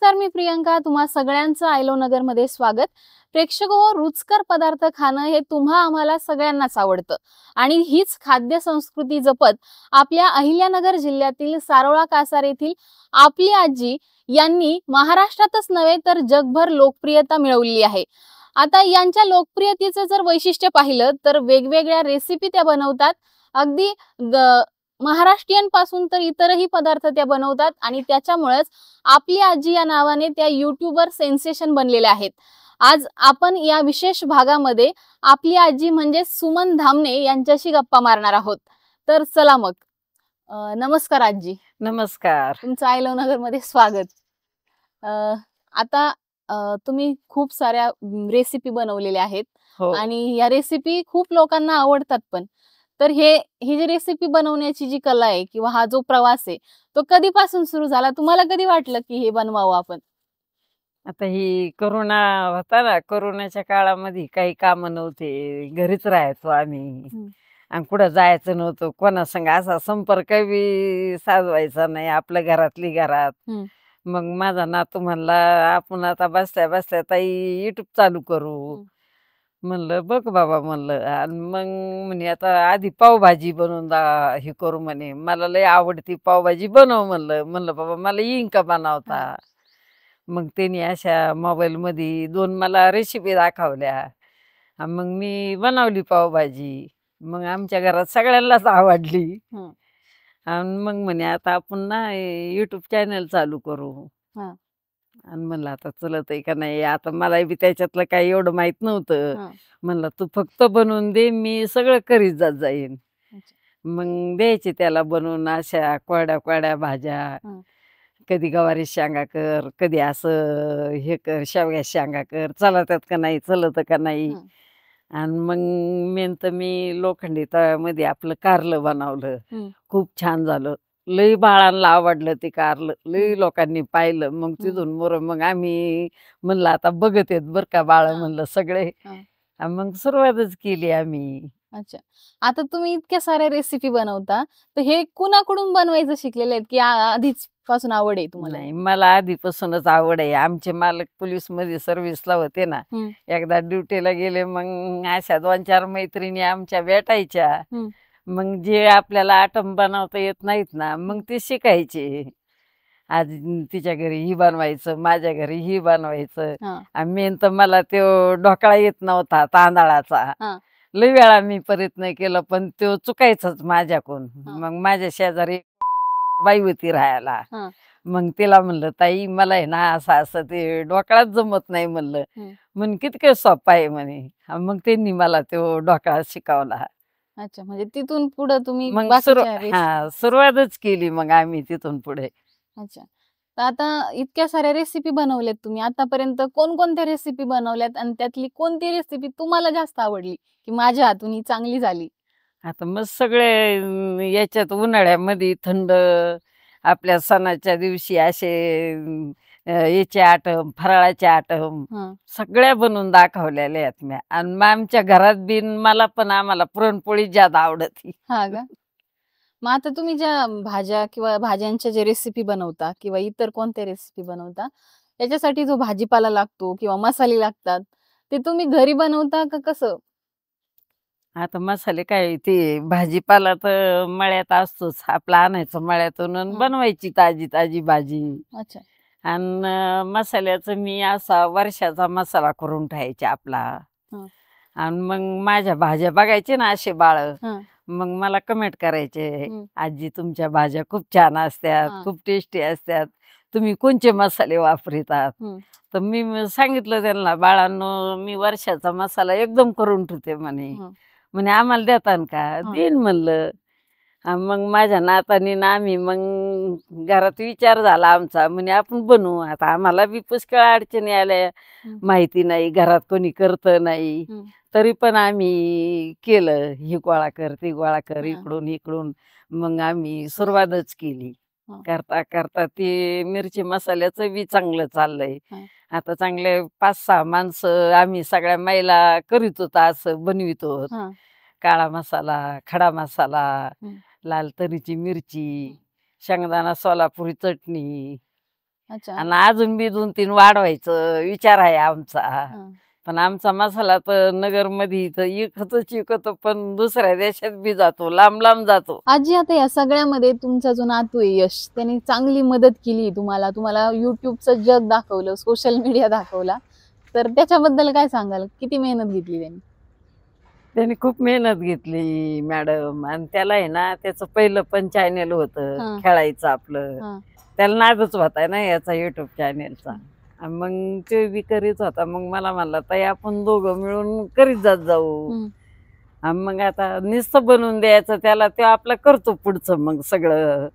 नमस्कार, मी प्रियंका. तुम्हा सगळ्यांचं आयलो नगर मध्ये स्वागत. प्रेक्षक हो, रुचकर पदार्थ खाणं हे तुम्हा आम्हाला सगळ्यांनाच आवडतं आणि हीच खाद्य संस्कृती जपत आपल्या अहिल्यानगर जिल्ह्यातील सारोळा कासार येथील आपली आजी यांनी महाराष्ट्रातच नव्हे तर जगभर लोकप्रियता मिळवली आहे. आता यांच्या लोकप्रियतेचं जर वैशिष्ट्य पाहिलं तर वेगवेगळ्या रेसिपी त्या बनवतात. अगदी महाराष्ट्रीयन पासून तर इतरही पदार्थ त्या बनवतात आणि त्याच्यामुळेच आपली आजी या नावाने त्या युट्यूबवर सेन्सेशन बनलेल्या आहेत. आज आपण या विशेष भागामध्ये आपली आजी म्हणजे सुमन धामणे यांच्याशी गप्पा मारणार आहोत. तर चला मग. नमस्कार आजी. नमस्कार. तुमचं आय लव्ह नगर मध्ये स्वागत. आता तुम्ही खूप साऱ्या रेसिपी बनवलेल्या आहेत आणि या रेसिपी खूप लोकांना आवडतात पण. तर ही जी रेसिपी बनवण्याची जी कला आहे किंवा हा जो प्रवास आहे तो कधीपासून सुरू झाला? तुम्हाला कधी वाटलं की हे बनवावं आपण? आता ही कोरोना होता ना, कोरोनाच्या काळामध्ये काही काम नव्हते, घरीच राहायचो आम्ही आणि कुठं जायचं नव्हतं, कोणासंग असा संपर्क बी साधवायचा नाही, आपल्या घरातली घरात. मग माझा नातू म्हणला, आपण आता बसल्या बसल्या ताई युट्यूब चालू करू. म्हणलं बघ बाबा, म्हणलं. आणि मग म्हणे आता आधी पावभाजी बनवून हे करू म्हणे, मला लय आवडती पावभाजी बनव. म्हणलं बाबा मला येईन का बनवता. मग त्यांनी अशा मोबाईल मध्ये 2 मला रेसिपी दाखवल्या. मग मी बनवली पावभाजी. मग आमच्या घरात सगळ्यांनाच आवडली. आणि मग म्हणे आता आपण ना युट्यूब चॅनल चालू करू. आणि म्हणलं आता चलत आहे का नाही, आता मला बी त्याच्यातलं काही एवढं माहित नव्हतं. म्हणलं तू फक्त बनवून दे, मी सगळं करीत जात जाईन. मग द्यायचे त्याला बनवून अशा कोरड्या कोरड्या भाज्या. कधी गवारी शेंगा कर, कधी असं हे कर, शेवग्या शेंगा कर, चलतात का नाही, चलत का नाही. आणि मग मेन तर मी लोखंडी तव्यामध्ये आपलं कारलं बनवलं. खूप छान झालं. लई बाळांना आवडलं ते कारलं. लई लोकांनी पाहिलं. मग तिथून मग आम्ही म्हणलं आता बघत येत बर का बाळ, म्हणलं सगळे. मग सुरुवातच केली आम्ही. अच्छा. आता तुम्ही इतक्या साऱ्या रेसिपी बनवता, तर हे कुणाकडून बनवायचं शिकलेले आहेत की आधीच पासून आवड आहे तुम्हाला? नाही, मला आधीपासूनच आवड आहे. आमचे मालक पोलीस मध्ये सर्व्हिसला होते ना, एकदा ड्युटीला गेले, मग अशा 2-4 मैत्रिणी आमच्या भेटायच्या. मग जे आपल्याला आटम बनवता येत नाहीत ना, मग ते शिकायचे. आज तिच्या घरी ही बनवायचं, माझ्या घरी ही बनवायचं. मेन तर मला तो ढोकळा येत नव्हता तांदळाचा. लई वेळा मी प्रयत्न केला पण तो चुकायचाच माझ्याकडून. मग माझ्या शेजारी बाई होती राहायला. मग तिला म्हणलं ताई मला आहे ना असं असं ते ढोकळाच जमत नाही म्हणलं. म्हण कितकं सोपा आहे म्हणे. मग त्यांनी मला तो ढोकळा शिकवला. अच्छा, म्हणजे तिथून पुढे तुम्ही मग सुरुवातच केली मग आम्ही तिथून पुढे. अच्छा. तर आता इतक्या साऱ्या रेसिपी बनवल्यात तुम्ही आतापर्यंत, कोणकोणत्या रेसिपी बनवल्यात आणि त्यातली कोणती रेसिपी तुम्हाला जास्त आवडली की माझ्या हातून ही चांगली झाली? आता मग सगळे याच्यात उन्हाळ्यामध्ये थंड, आपल्या सणाच्या दिवशी असे याचे आटम, फराळाचे आटम सगळ्या बनवून दाखवलेल्या आहेत मी. आणि मग आमच्या घरात बी मला पण आम्हाला पुरणपोळी ज्यादा आवडती. हा का? मग आता तुम्ही ज्या भाज्या किंवा भाज्यांच्या जे रेसिपी बनवता किंवा इतर कोणत्या रेसिपी बनवता, त्याच्यासाठी जो भाजीपाला लागतो किंवा मसाले लागतात, ते तुम्ही घरी बनवता का कसं? आता मसाले काय, ते भाजीपाला तर मळ्यात असतोच, आपला आणायचं मळ्यातून आणि बनवायची ताजी ताजी भाजी. अच्छा. आणि मसाल्याचं मी असा वर्षाचा मसाला करून ठेवायचे आपला. आणि मग माझ्या भाज्या बघायचे ना असे बाळ, मग मला कमेंट करायचे, आजी तुमच्या भाज्या खूप छान असतात, खूप टेस्टी असतात, तुम्ही कोणते मसाले वापरतात. तर मी सांगितलं त्यांना, बाळांनो मी वर्षाचा मसाला एकदम करून ठेवते म्हणे आम्हाला देतान का? देईन म्हणलं. मग माझ्या नातानी ना आम्ही मग घरात विचार झाला आमचा, म्हणे आपण बनवू. आता आम्हाला बी पुष्कळ अडचणी आल्या, माहिती नाही, घरात कोणी करत नाही, तरी पण आम्ही केलं. ही गोळा कर, ती गोळा कर, इकडून इकडून. मग आम्ही सुरुवातच केली. करता करता ते मिरची मसाल्याचं बी चांगलं चाललंय. आता चांगले 5-6 माणसं आम्ही सगळ्या महिला करीत होतो, असं बनवितो. काळा मसाला, खडा मसाला, लाल तरीची मिरची, शेंगदाणा सोलापुरी चटणी, अच्छा. आणि अजून बी 2-3 वाढवायचं विचार आहे आमचा. हा. पण आमचा मसाला तर नगर मध्ये इकतो पण दुसऱ्या देशात बी जातो, लांब लांब जातो. आजी, आता या सगळ्यामध्ये तुमचा जो नातू आहे यश, त्याने चांगली मदत केली तुम्हाला युट्यूबचं जग दाखवलं, सोशल मीडिया दाखवला, तर त्याच्याबद्दल काय सांगाल? किती मेहनत घेतली त्यांनी? त्यांनी खूप मेहनत घेतली मॅडम. आणि त्याला आहे ना, त्याचं पहिलं पण चॅनेल होतं खेळायचं आपलं, त्याला नादच होता ना याचा युट्यूब चॅनेलचा. मग ते बी करीत होता. मग मला म्हणला, ताई आपण दोघं मिळून करीत जात जाऊ. मग आता नुसतं बनवून द्यायचं त्याला, ते आपलं करतो पुढचं मग सगळं.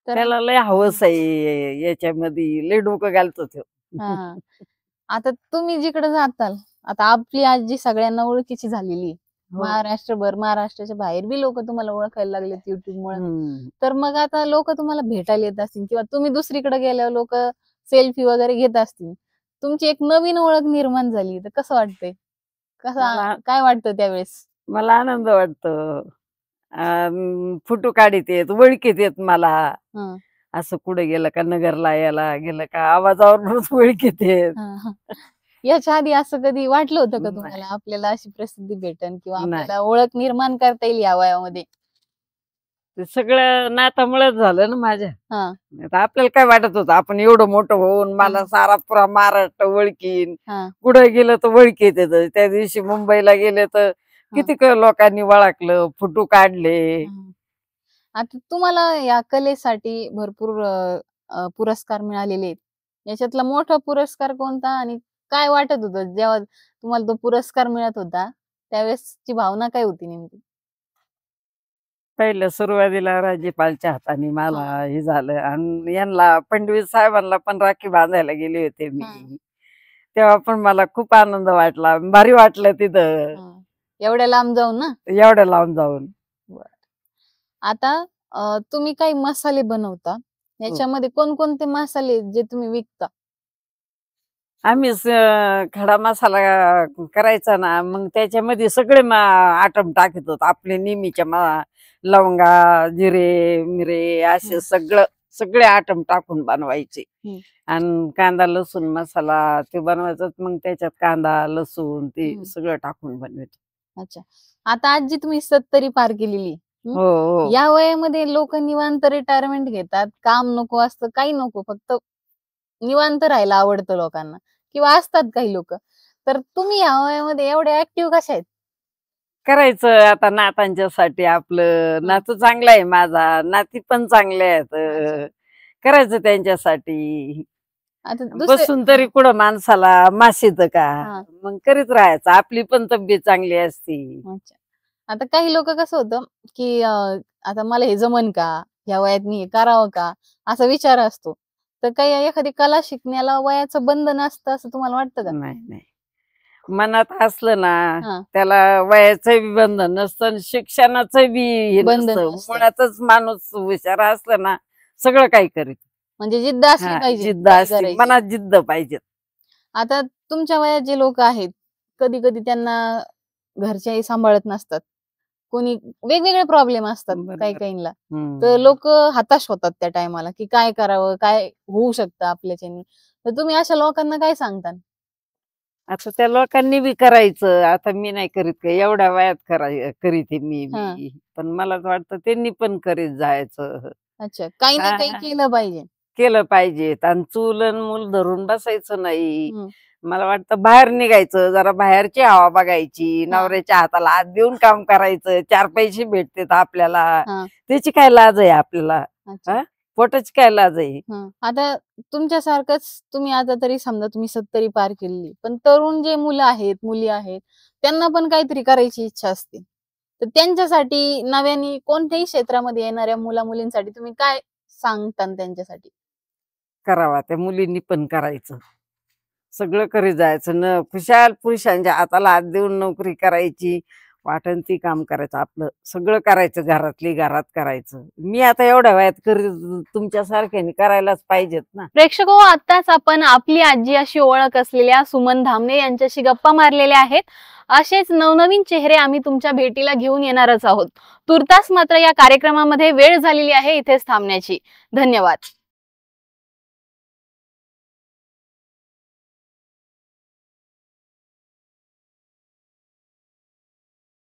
त्याला लय हवस आहे याच्यामध्ये, लय डोकं घालतो तो. आता तुम्ही जिकडे जाताल, आता आपली आजी सगळ्यांना ओळखीची झालेली, महाराष्ट्रभर, महाराष्ट्राच्या बाहेर बी लोक तुम्हाला ओळखायला लागलेत युट्यूबमुळे. तर मग आता लोक तुम्हाला भेटायला येत असतील, किंवा तुम्ही दुसरीकडे गेल्यावर लोक सेल्फी वगैरे घेत असतील, तुमची एक नवीन ओळख निर्माण झाली, तर कसं वाटतंय? काय वाटतं त्यावेळेस? मला आनंद वाटतो. फोटो काढीत येत, ओळखीत येत मला. असं कुठे गेलं का, नगरला यायला गेलं का आवाजावर ओळखीत येत. याच्या आधी असं कधी वाटलं होतं का तुम्हाला आपल्याला अशी प्रसिद्धी भेटन किंवा आपल्याला ओळख निर्माण करता येईल या वयामध्ये? ते सगळं नातामुळेच झालं ना माझ्या. आपल्याला काय वाटत होतं आपण एवढं मोठं होऊन मला सारा पुरा महाराष्ट्र ओळखीन, कुठे गेलं तर ओळखीत येत. त्या दिवशी मुंबईला गेले तर किती लोकांनी ओळखलं, फोटो काढले. आता तुम्हाला या कलेसाठी भरपूर पुरस्कार मिळालेले आहेत. याच्यातला मोठा पुरस्कार कोणता, आणि काय वाटत होतं जेव्हा तुम्हाला तो पुरस्कार मिळत होता, त्यावेळेसची भावना काय होती नेमकी? पहिल्या सुरुवातीला राज्यपालच्या हाताने मला हे झालं, आणि यांना फडणवीस साहेबांना पण राखी बांधायला गेले होते मी. तेव्हा पण मला खूप आनंद वाटला, भारी वाटलं तिथं. एवढ्या लांब जाऊन ना? एवढ्या लांब जाऊन. आता तुम्ही काही मसाले बनवता, याच्यामध्ये कोणकोणते मसाले जे तुम्ही विकता? आम्ही खडा मसाला करायचा ना, मग त्याच्यामध्ये सगळे आटम टाकत होतो आपले नेहमीच्या लवंगा, जिरे, मिरे असे सगळे आटम टाकून बनवायचे. आणि कांदा लसूण मसाला ते बनवायचं, मग त्याच्यात कांदा लसूण ते सगळं टाकून बनवायचं. अच्छा. आता आजी तुम्ही 70 पार केलेली, या वयामध्ये लोक निवांत रिटायरमेंट घेतात, काम नको असतं, काही नको, फक्त निवांत राहायला आवडतं लोकांना, किंवा असतात काही लोक, तर तुम्ही या वयामध्ये एवढे ऍक्टिव्ह कशा आहेत? करायचं आता नातांच्यासाठी. आपलं नातू चांगला आहे माझा, नाती पण चांगले आहेत, करायचं त्यांच्यासाठी. बसून तरी कुठं माणसाला मासित का, मग करीत राहायचं, आपली पण तब्येत चांगली असती. आता काही लोक कसं होतं की आता मला हे जमन का, ह्या वयात मी हे करावं का, असा विचार असतो. तर काही एखादी कला शिकण्याला वयाचं बंधन असतं असं तुम्हाला वाटतं का? नाही, मनात असलं ना त्याला वयाचं बंधन नसतं, शिक्षणाचं बी नसतं. मुळातच माणूस हुशार असलं ना सगळं काही करीत. म्हणजे जिद्द असली पाहिजे, जिद्द असली, मनात जिद्द पाहिजे. आता तुमच्या वयात जे लोक आहेत, कधी कधी त्यांना घरच्याही सांभाळत नसतात, कोणी वेगवेगळे प्रॉब्लेम असतात काही काहींना, तर लोक हताश होतात त्या टायमाला की काय करावं, काय होऊ शकतं आपल्याच्यानी. तर तुम्ही अशा लोकांना काय सांगता? आता त्या लोकांनी बी करायचं. आता मी नाही करीत का, एवढ्या वयात करीत मी, पण मला वाटतं त्यांनी पण करीत जायचं. अच्छा, काही ना काही केलं पाहिजे. आणि चूल मूल धरून बसायचं नाही. मला वाटतं बाहेर निघायचं, जरा बाहेरची हवा बघायची, नवऱ्याच्या हाताला हात देऊन काम करायचं, 4 पैसे भेटतात आपल्याला, त्याची काय लाज आहे आपल्याला? पोटाची काय लाज आहे? आता तुमच्यासारखंच तुम्ही आता तरी समजा तुम्ही 70 पार केली, पण तरुण जे मुलं आहेत, मुली आहेत, त्यांना पण काहीतरी करायची इच्छा असते, तर त्यांच्यासाठी नव्याने कोणत्याही क्षेत्रामध्ये येणाऱ्या मुला मुलींसाठी तुम्ही काय सांगता? त्यांच्यासाठी करावा, त्या मुलींनी पण करायचं, सगळं करीत जायचं, न खुशाल पुरुषांच्या हाताला हात देऊन नोकरी करायची, वाटण ती काम करायचं, आपलं सगळं करायचं, घरातली घरात करायचं. मी आता एवढ्या वयात तुमच्यासारख्याने करायलाच पाहिजेत ना. प्रेक्षक हो, आताच आपण आपली आजी अशी ओळख असलेल्या सुमन धामणे यांच्याशी गप्पा मारलेल्या आहेत. असेच नवनवीन चेहरे आम्ही तुमच्या भेटीला घेऊन येणारच आहोत. तुर्तास मात्र या कार्यक्रमामध्ये वेळ झालेली आहे इथेच थांबण्याची. धन्यवाद.